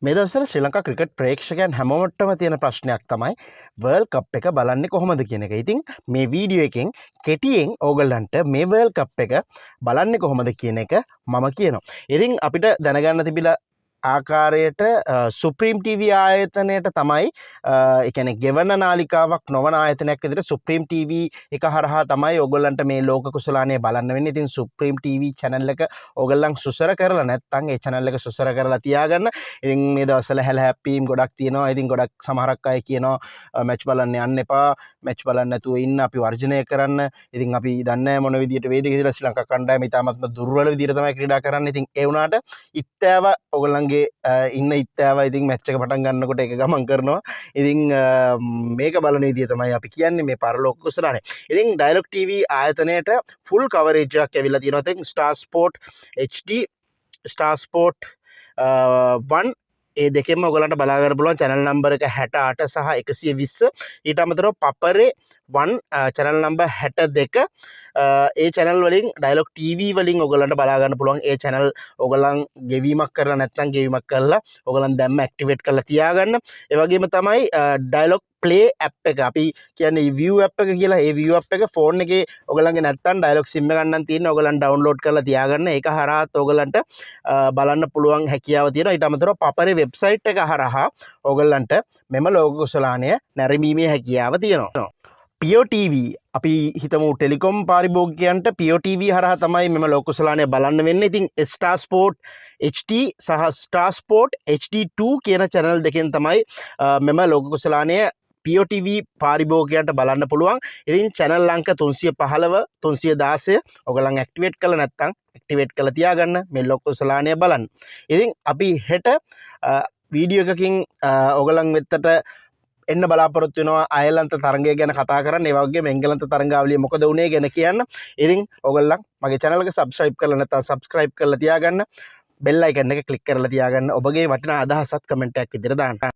මේ දවස්වල ශ්‍රී ලංකා ක්‍රිකට් ප්‍රේක්ෂකයන් හැමෝටම තියෙන ප්‍රශ්නයක් තමයි වර්ල්ඩ් කප් එක බලන්නේ කොහොමද කියන එක. ඉතින් මේ වීඩියෝ එකෙන් කෙටියෙන් ඕගොල්ලන්ට මේ වර්ල්ඩ් කප් එක බලන්නේ කොහොමද කියන එක මම කියනවා. ඉතින් අපිට දැනගන්න තිබිලා ආකාරයට සුප්‍රීම් TV ආයතනයට තමයි ඒ කියන්නේ ගෙවන නාලිකාවක් නොවන ආයතනයක් විදිහට සුප්‍රීම් TV එක හරහා තමයි ඕගොල්ලන්ට මේ ලෝක කුසලානේ බලන්න වෙන්නේ. ඉතින් සුප්‍රීම් TV channel එක ඕගොල්ලන් සුසර කරලා නැත්නම් ඒ channel එක සුසර කරලා තියාගන්න. ඉතින් මේ දවස්වල හැල හැප්පීම් ගොඩක් තියෙනවා. ඉතින් ගොඩක් සමහරක් අය කියනවා මැච් බලන්න යන්න එපා. මැච් බලන්න නැතුව ඉන්න අපි වර්ජනය කරන්න. ඉතින් අපි දන්නේ මොන විදියට වේද කියලා ශ්‍රී ලංකා කණ්ඩායම ඉතාමත්ම දුර්වල විදියට තමයි ක්‍රීඩා කරන්නේ. ඉතින් ඒ වුණාට ඉත්තෑව ඕගොල්ලන්ගේ ඉන්න ඉත්තෑව ඉතින් මැච් එක පටන් ගන්නකොට ඒක ගමන් කරනවා. ඉතින් මේක බලන විදිය තමයි අපි කියන්නේ මේ පරලෝක කුසලානේ. ඉතින් ඩයලොග් TV ආයතනයට ෆුල් කවරේජ් එකක් ඇවිල්ලා තියෙනවා. ඉතින් star sport HD star sport 1 ඒ දෙකෙන්ම ඔයගලන්ට බලා ගන්න පුළුවන් channel number එක 68 සහ 120. ඊට අමතරව පපරේ 1 channel number 62 ඒ channel වලින් ඩයලොග් TV වලින් ඔයගලන්ට බලා ගන්න පුළුවන්. ඒ channel ඔයගලන් ගෙවීමක් කරලා නැත්නම් ගෙවීමක් කරලා ඔයගලන් දැම්ම ඇක්ටිවේට් කරලා තියාගන්න. ඒ වගේම තමයි ඩයලොග් ප්ලේ ඇප් එක අපි කියන්නේ view app එක කියලා. ඒ view app එක ෆෝන් එකේ ඔයගලන්ගේ නැත්නම් ඩයලොග් sim එක ගන්න තියෙන ඔයගලන් ඩවුන්ලෝඩ් කරලා තියාගන්න. ඒක හරහාත් ඔයගලන්ට බලන්න පුළුවන් හැකියාව තියෙනවා. ඊට අමතරව පපරේ වෙබ්සයිට් එක හරහා ඔයගලන්ට මෙම ලෝක කුසලානය නැරඹීමේ හැකියාව තියෙනවා. POTV අපි හිතමු ටෙලිකොම් පාරිභෝගිකයන්ට POTV හරහා තමයි මෙම ලෝක කුසලානය බලන්න වෙන්නේ. ඉතින් ස්ටාර් ස්පෝර්ට් HD සහ ස්ටාර් ස්පෝර්ට් HD2 කියන channel දෙකෙන් තමයි මෙම ලෝක කුසලානය POTV පාරිභෝගිකයන්ට බලන්න පුළුවන්. ඉතින් channel අංක 315 316 ඔයගලන් ඇක්ටිවේට් කරලා නැත්නම් ඇක්ටිවේට් කරලා තියාගන්න මේ ලෝක කුසලානය බලන්න. ඉතින් අපි හෙට වීඩියෝ එකකින් ඔයගලන් වෙතට එන්න බලාපොරොත්තු වෙනවා අයර්ලන්ත තරගය ගැන කතා කරන්න. ඒ වගේම එංගලන්ත තරගාවලිය මොකද වුනේ ගැන කියන්න. ඉතින් ඔයගොල්ලන් මගේ channel එක subscribe කරලා නැත්නම් subscribe කරලා තියාගන්න. bell icon එක click කරලා තියාගන්න. ඔබගේ වටිනා අදහසත් කමෙන්ට් එකක් විදිහට දාන්න.